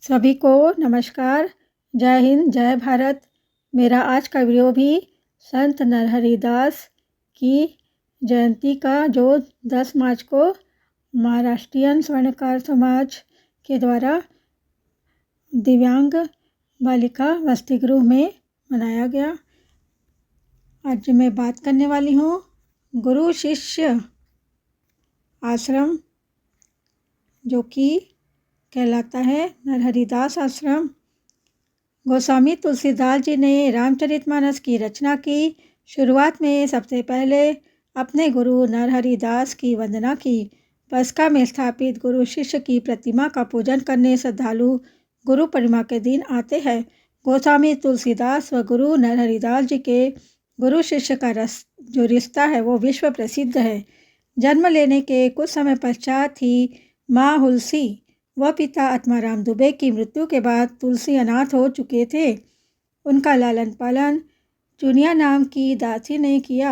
सभी को नमस्कार। जय हिंद, जय भारत। मेरा आज का वीडियो भी संत नरहरिदास की जयंती का, जो 10 मार्च को महाराष्ट्रीयन स्वर्णकार समाज के द्वारा दिव्यांग बालिका वसति गृह में मनाया गया। आज मैं बात करने वाली हूँ गुरु शिष्य आश्रम, जो कि कहलाता है नरहरिदास आश्रम। गोस्वामी तुलसीदास जी ने रामचरितमानस की रचना की। शुरुआत में सबसे पहले अपने गुरु नरहरिदास की वंदना की। पस्का में स्थापित गुरु शिष्य की प्रतिमा का पूजन करने श्रद्धालु गुरु पूर्णिमा के दिन आते हैं। गोस्वामी तुलसीदास व गुरु नरहरिदास जी के गुरु शिष्य का जो रिश्ता है वो विश्व प्रसिद्ध है। जन्म लेने के कुछ समय पश्चात ही माँ हुलसी व पिता आत्माराम दुबे की मृत्यु के बाद तुलसी अनाथ हो चुके थे। उनका लालन पालन चुनिया नाम की दासी ने किया।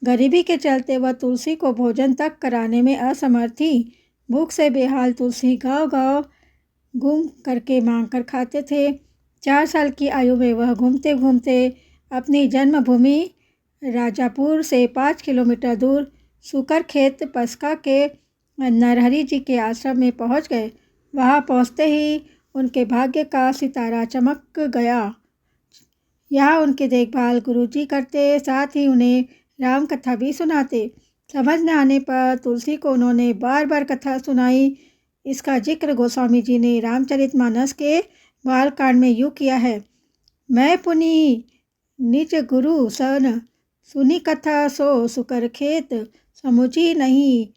गरीबी के चलते वह तुलसी को भोजन तक कराने में असमर्थ थी। भूख से बेहाल तुलसी गांव-गांव घूम करके मांग कर खाते थे। 4 साल की आयु में वह घूमते घूमते अपनी जन्मभूमि राजापुर से 5 किलोमीटर दूर सुकरखेत पस्का के नरहरि जी के आश्रम में पहुंच गए। वहां पहुंचते ही उनके भाग्य का सितारा चमक गया। यहाँ उनकी देखभाल गुरुजी करते, साथ ही उन्हें राम कथा भी सुनाते। समझ न आने पर तुलसी को उन्होंने बार बार कथा सुनाई। इसका जिक्र गोस्वामी जी ने रामचरितमानस के बालकांड में यूँ किया है। मैं पुनि निज गुरु सन सुनी कथा सो सुकर खेत समुझी नहीं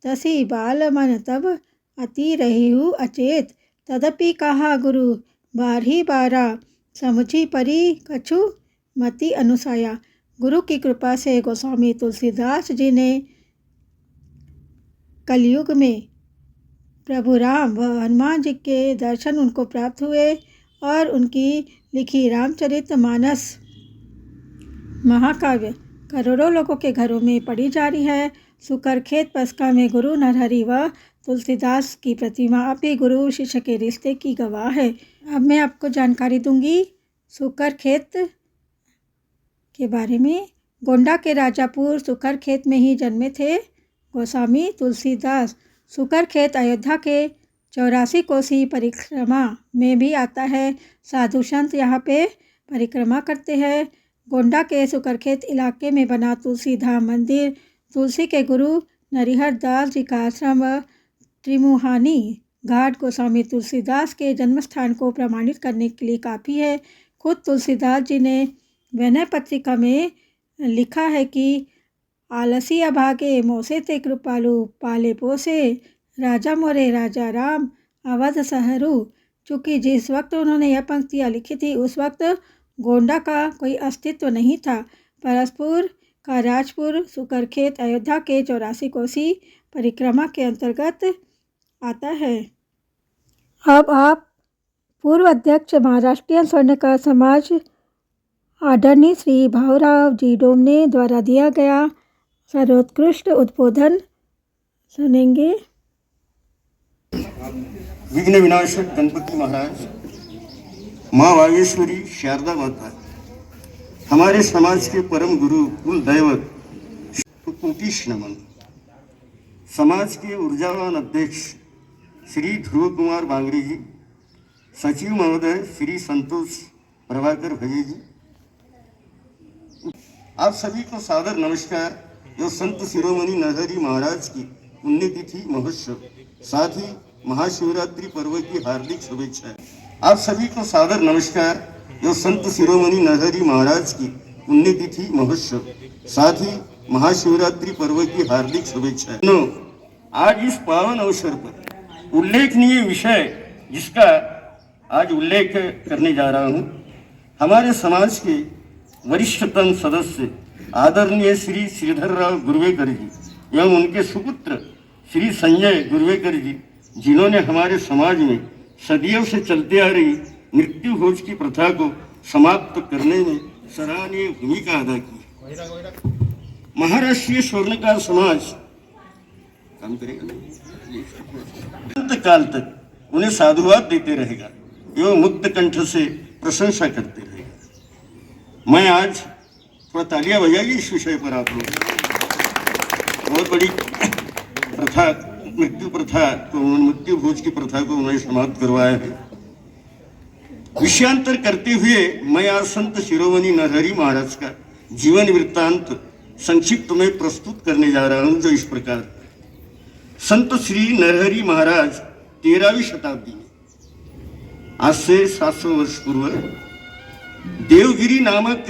तसी बाल मन तब अति रहिहु अचेत तदपि कहा गुरु बारही बारा समुझी परी कछु मति अनुसाया। गुरु की कृपा से गोस्वामी तुलसीदास जी ने कलयुग में प्रभु राम व हनुमान जी के दर्शन उनको प्राप्त हुए और उनकी लिखी रामचरितमानस महाकाव्य करोड़ों लोगों के घरों में पढ़ी जा रही है। सुकरखेत पस्का में गुरु नरहरि व तुलसीदास की प्रतिमा अभी गुरु शिष्य के रिश्ते की गवाह है। अब मैं आपको जानकारी दूंगी सुकरखेत के बारे में। गोंडा के राजापुर सुकरखेत में ही जन्मे थे गोस्वामी तुलसीदास। सुकरखेत अयोध्या के 84 कोसी परिक्रमा में भी आता है। साधु संत यहाँ पे परिक्रमा करते हैं। गोंडा के सुकरखेत इलाके में बना तुलसी धाम मंदिर तुलसी के गुरु नरहरिदास जी का आश्रम त्रिमुहानी घाट गोस्वामी तुलसीदास के जन्मस्थान को प्रमाणित करने के लिए काफ़ी है। खुद तुलसीदास जी ने विनय पत्रिका में लिखा है कि आलसी अभागे मोसे ते कृपालु पाले पोसे राजा मोरे राजा राम अवध सहरु। चूँकि जिस वक्त उन्होंने यह पंक्तियाँ लिखी थी उस वक्त गोंडा का कोई अस्तित्व नहीं था। परसपुर का राजपुर सुकरखेत अयोध्या के 84 कोसी परिक्रमा के अंतर्गत आता है। अब आप पूर्व अध्यक्ष महाराष्ट्रीय स्वर्णकार समाज आदरणीय श्री भाऊराव जी डोमने द्वारा दिया गया सर्वोत्कृष्ट उद्बोधन सुनेंगे। विघ्न विनाशक गणपति महाराज, माँ वागेश्वरी शारदा माता, हमारे समाज के परम गुरु कुल दैवत कोटिश नमन। समाज के ऊर्जावान अध्यक्ष श्री ध्रुव कुमार बांगरे जी, सचिव महोदय श्री संतोष प्रभाकर भजे जी, आप सभी को सादर नमस्कार। जो संत शिरोमणि नरहरि महाराज की पुण्यतिथि महोत्सव, साथ ही महाशिवरात्रि पर्व की हार्दिक शुभेच्छाएं। आप सभी को सादर नमस्कार। जो संत शिरोमणि नरहरि महाराज की पुण्यतिथि महोत्सव, साथ ही महाशिवरात्रि पर्व की हार्दिक शुभेच्छाएं। आज इस पावन अवसर पर उल्लेखनीय विषय जिसका आज उल्लेख करने जा रहा हूं, हमारे समाज के वरिष्ठतम सदस्य आदरणीय श्री श्रीधरराव गुर्वेकर जी एवं उनके सुपुत्र श्री संजय गुर्वेकर जी, जिन्होंने हमारे समाज में सदियों से चलते आ रही मृत्यु भोज की प्रथा को समाप्त करने में सराहनीय भूमिका अदा की। महाराष्ट्रीय स्वर्णकार समाज काम करेगा अंत काल तक उन्हें साधुवाद देते रहेगा। एवं मुक्त कंठ से प्रशंसा करते रहेगा। मैं आज थोड़ा तालियां बजाइए इस विषय पर आप लोग। बहुत बड़ी प्रथा, मृत्यु प्रथा को, मृत्यु भोज की प्रथा को उन्होंने समाप्त करवाया है। विषयांतर करते हुए मैं आज संत शिरोमणि नरहरि महाराज का जीवन वृत्तांत संक्षिप्त में प्रस्तुत करने जा रहा हूं, जो इस प्रकार। संत श्री नरहरि महाराज 13वीं शताब्दी में, आज से 700 वर्ष पूर्व, देवगिरी नामक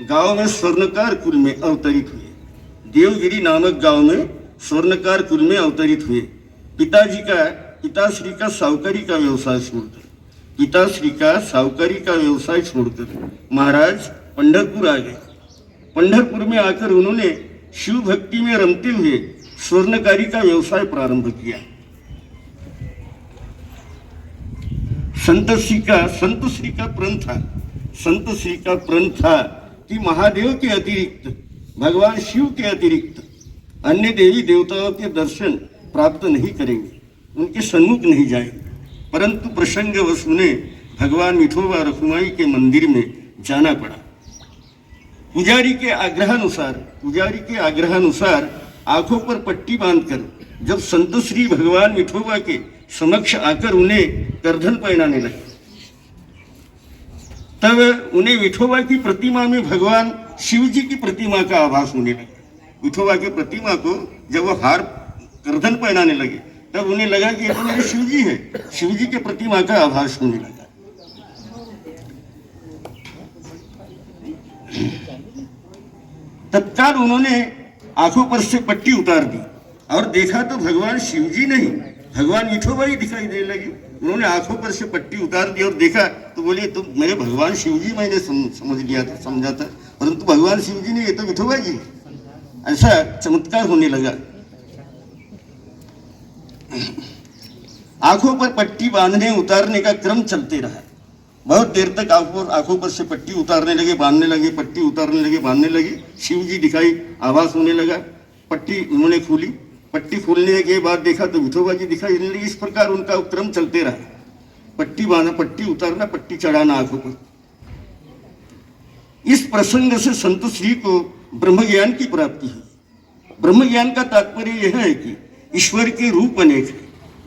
गांव में स्वर्णकार कुल में अवतरित हुए। देवगिरी नामक गांव में स्वर्णकार कुल में अवतरित हुए। पिताश्री का साहूकारी का व्यवसाय छोड़कर महाराज पंढरपुर आ गए। पंढरपुर में आकर उन्होंने शिव भक्ति में रमते हुए स्वर्णकारी का व्यवसाय प्रारंभ किया। संतश्री का प्रण था कि महादेव के अतिरिक्त, भगवान शिव के अतिरिक्त अन्य देवी देवताओं के दर्शन प्राप्त नहीं करेंगे, उनके सन्मुख नहीं जाएंगे। परंतु प्रसंगवश उन्हें भगवान विठोबा रखुमाई के मंदिर में जाना पड़ा। पुजारी के आग्रहानुसार आंखों पर पट्टी बांधकर जब संत श्री भगवान विठोबा के समक्ष आकर उन्हें करधन पहनाने लगे, तब उन्हें विठोबा की प्रतिमा में भगवान शिव जी की प्रतिमा का आभास होने लगा। विठोबा की प्रतिमा को जब वो हार करधन पहनाने लगे, तब उन्हें लगा कि ये तो मेरे शिव जी है। शिव जी के प्रतिमा का आभास होने लगा। तत्काल उन्होंने आंखों पर से पट्टी उतार दी और देखा तो भगवान शिव जी नहीं, भगवान विठोबा ही दिखाई देने लगे। उन्होंने आंखों पर से पट्टी उतार दी और देखा तो बोले, तो मेरे भगवान शिव जी मैंने समझ लिया था, समझा था, परंतु भगवान शिव जी नहीं, ये तो विठोबा जी। ऐसा चमत्कार होने लगा। आंखों पर पट्टी बांधने उतारने का क्रम चलते रहा। बहुत देर तक आंखों पर से पट्टी उतारने लगे, बांधने लगे, पट्टी उतारने लगे, बांधने लगे। शिव जी दिखाई, आभास होने लगा। पट्टी उन्होंने खोली, पट्टी खोलने के बाद देखा तो विठोबा जी दिखाई देने लगे। इस प्रकार उनका क्रम चलते रहा। पट्टी बांधना, पट्टी उतारना, पट्टी चढ़ाना आंखों पर। इस प्रसंग से संत श्री को ब्रह्म ज्ञान की प्राप्ति हुई। ब्रह्म ज्ञान का तात्पर्य यह है कि ईश्वर के रूप अनेक है,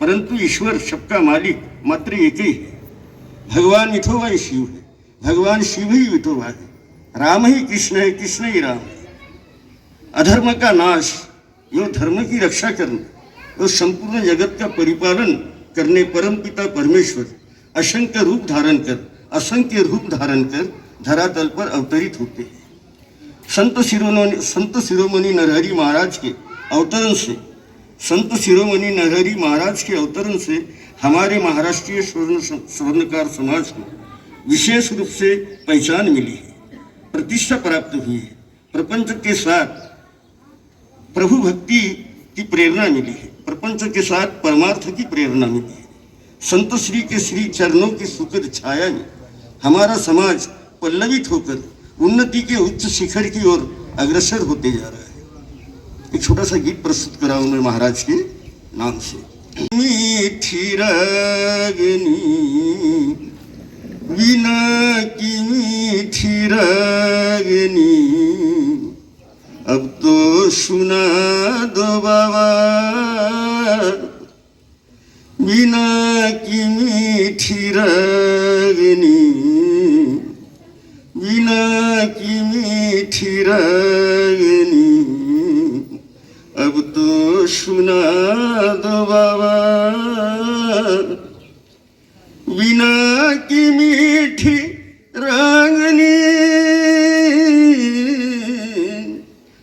परंतु ईश्वर सबका मालिक मात्र एक ही है। भगवान विठोबा ही शिव है, भगवान शिव ही विठोबा है, राम ही कृष्ण है, कृष्ण ही राम है। अधर्म का नाश एवं धर्म की रक्षा करना और संपूर्ण जगत का परिपालन करने परम पिता परमेश्वर असंख्य रूप धारण कर धरातल पर अवतरित होते हैं। संत शिरोमणि नरहरि महाराज के अवतरण से हमारे महाराष्ट्रीय स्वर्णकार समाज को विशेष रूप से पहचान मिली है, प्रतिष्ठा प्राप्त हुई है। प्रपंच के साथ प्रभु भक्ति की प्रेरणा मिली है, प्रपंच के साथ परमार्थ की प्रेरणा मिली है। संत श्री के श्री चरणों की सुखद छाया में हमारा समाज पल्लवित होकर उन्नति के उच्च शिखर की ओर अग्रसर होते जा रहा है। एक छोटा सा गीत प्रस्तुत कराऊं मैं महाराज के नाम से। मीठी रागनी वीणा की मीठी रागनी, अब तो सुना दो बाबा, वीणा की मीठी रागनी, वीणा की मीठी रागनी, अब तो सुना दो बाबा, वीणा की मीठी रागनी,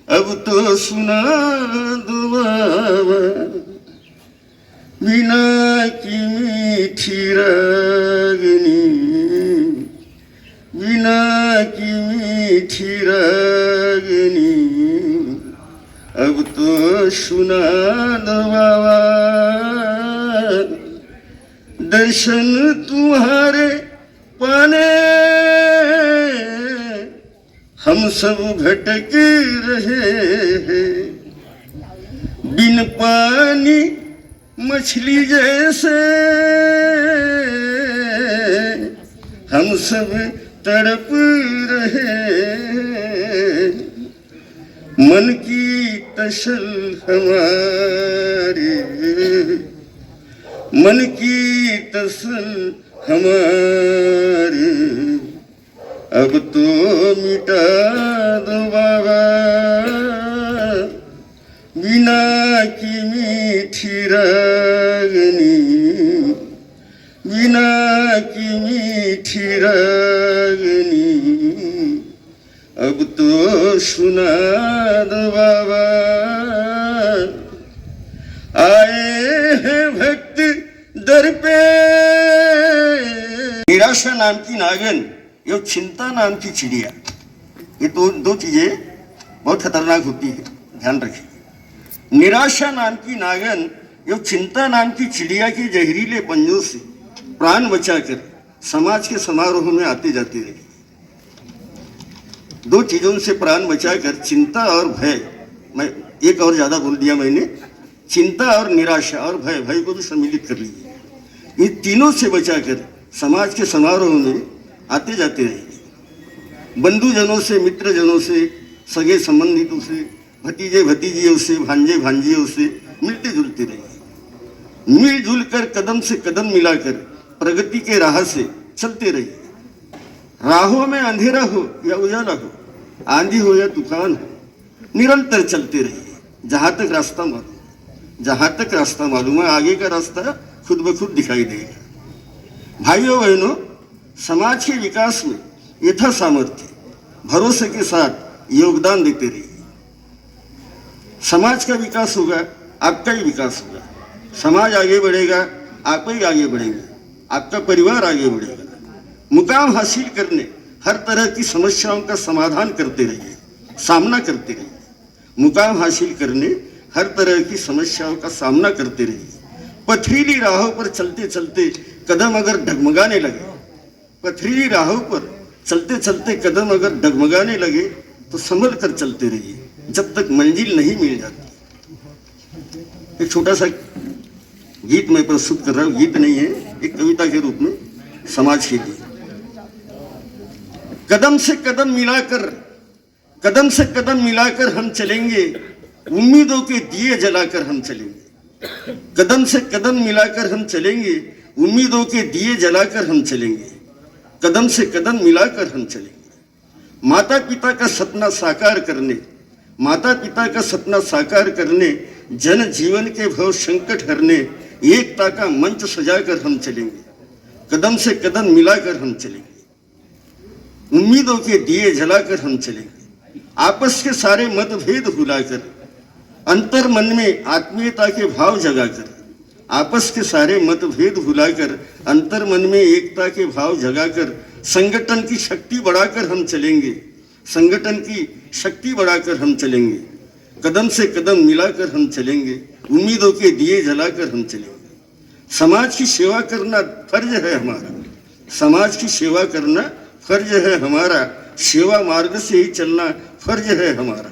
अब तो सुना दो बाबा, वीणा की मीठी रागनी, वीणा की मीठी रागनी, अब तो सुना दो बाबा। दर्शन तुम्हारे पाने हम सब भटक रहे हैं, बिन पानी मछली जैसे हम सब तड़प रहे, मन की तसल हमारे, मन की तसल हमारे, अब तो मिटा दो बाबा वीणा की मीठी रागनी, वीणा की मीठी रागनी, अब तो सुना दो बाबा, आए हैं भक्त दर पे। निराशा नाम की नागन या चिंता नाम की चिड़िया, ये दो चीजें बहुत खतरनाक होती है, ध्यान रखिए। निराशा नाम की नागन या चिंता नाम की चिड़िया के जहरीले पंजों से प्राण बचाकर समाज के समारोह में आते जाते रहे। दो चीजों से प्राण बचाकर, चिंता और भय, मैं एक और ज्यादा बोल दिया मैंने, चिंता और निराशा और भय, भय को भी सम्मिलित कर लीजिए। इन तीनों से बचाकर समाज के समारोह में आते जाते रहे। बंधुजनों से, मित्रजनों से, सगे संबंधितों से, भतीजे भतीजियों से, भांजे भांजियों से मिलते जुलते रहिए। मिलजुल कर कदम से कदम मिलाकर प्रगति के राह से चलते रहिए। राहों में अंधेरा हो या उजाला हो, आंधी हो या तूफान हो, निरंतर चलते रहिए जहां तक रास्ता मालूम, जहां तक रास्ता मालूम है, आगे का रास्ता खुद ब खुद दिखाई देगा। भाइयों बहनों, समाज के विकास में यथा सामर्थ्य भरोसे के साथ योगदान देते रहिए। समाज का विकास होगा, आपका ही विकास होगा। समाज आगे बढ़ेगा, आप ही आगे बढ़ेंगे, आपका परिवार आगे बढ़ेगा। मुकाम हासिल करने हर तरह की समस्याओं का समाधान करते रहिए, सामना करते रहिए। मुकाम हासिल करने हर तरह की समस्याओं का सामना करते रहिए। पथरीली राहों पर चलते चलते कदम अगर डगमगाने लगे, पथरीली राहों पर चलते चलते कदम अगर डगमगाने लगे तो संभल कर चलते रहिए जब तक मंजिल नहीं मिल जाती। एक छोटा सा गीत मैं प्रस्तुत कर रहा हूँ, गीत नहीं है, एक कविता के रूप में समाज के लिए। कदम से कदम मिलाकर, कदम से कदम मिलाकर हम चलेंगे, उम्मीदों के दिए जलाकर हम चलेंगे। कदम से कदम मिलाकर हम चलेंगे, उम्मीदों के दिए जलाकर हम चलेंगे। कदम से कदम मिलाकर हम चलेंगे। माता पिता का सपना साकार करने, माता पिता का सपना साकार करने, जन जीवन के भव संकट हरने, एकता का मंच सजाकर हम चलेंगे। कदम से कदम मिलाकर हम चलेंगे, उम्मीदों के दिए जलाकर हम चलेंगे। आपस के सारे मतभेद भुलाकर, अंतर मन में आत्मीयता के भाव जगाकर, आपस के सारे मतभेद भुलाकर, अंतर मन में एकता के भाव जगाकर, संगठन की शक्ति बढ़ाकर हम चलेंगे। संगठन की शक्ति बढ़ाकर हम चलेंगे। कदम से कदम मिलाकर हम चलेंगे, उम्मीदों के दिए जलाकर हम चलेंगे। समाज की सेवा करना फर्ज है हमारा, समाज की सेवा करना फर्ज है हमारा, सेवा मार्ग से ही चलना फर्ज है हमारा।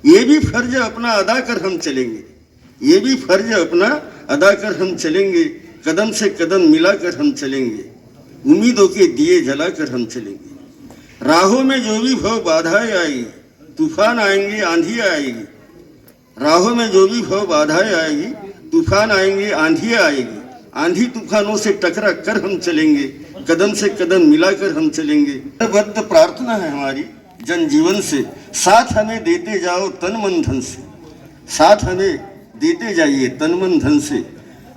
ये भी फर्ज अपना अदा कर हम चलेंगे, ये भी फर्ज अपना अदा कर हम चलेंगे। कदम से कदम मिलाकर हम चलेंगे, उम्मीदों के दिए जलाकर हम चलेंगे। राहों में जो भी भव बाधाएं आएगी, तूफान आएंगे, आंधी आएगी। राहों में जो भी भव बाधाएं आएगी, तूफान आएंगे, आंधी आएगी। आंधी तूफानों से टकरा कर हम चलेंगे, कदम से कदम मिलाकर हम चलेंगे। बद्ध प्रार्थना है हमारी जन जीवन से, साथ हमें देते जाओ तन मन धन से, साथ हमें देते जाइए तन मन धन से।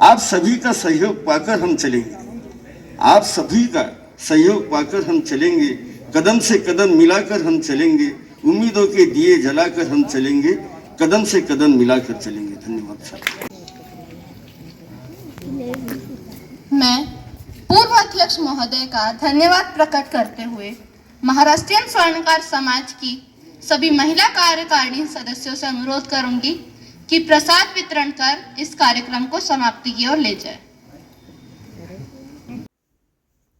आप सभी का सहयोग पाकर हम चलेंगे, आप सभी का सहयोग पाकर हम चलेंगे। कदम से कदम मिलाकर हम चलेंगे, उम्मीदों के दिए जलाकर हम चलेंगे। कदम से कदम मिलाकर चलेंगे। धन्यवाद साहब। मैं पूर्व अध्यक्ष महोदय का धन्यवाद प्रकट करते हुए महाराष्ट्रीयन स्वर्णकार समाज की सभी महिला कार्यकारिणी सदस्यों से अनुरोध करूंगी कि प्रसाद वितरण कर इस कार्यक्रम को समाप्ति की ओर ले जाए।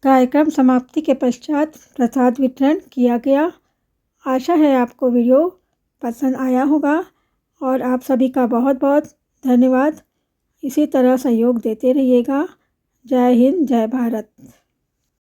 कार्यक्रम समाप्ति के पश्चात प्रसाद वितरण किया गया। आशा है आपको वीडियो पसंद आया होगा और आप सभी का बहुत बहुत धन्यवाद। इसी तरह सहयोग देते रहिएगा। जय हिंद, जय भारत।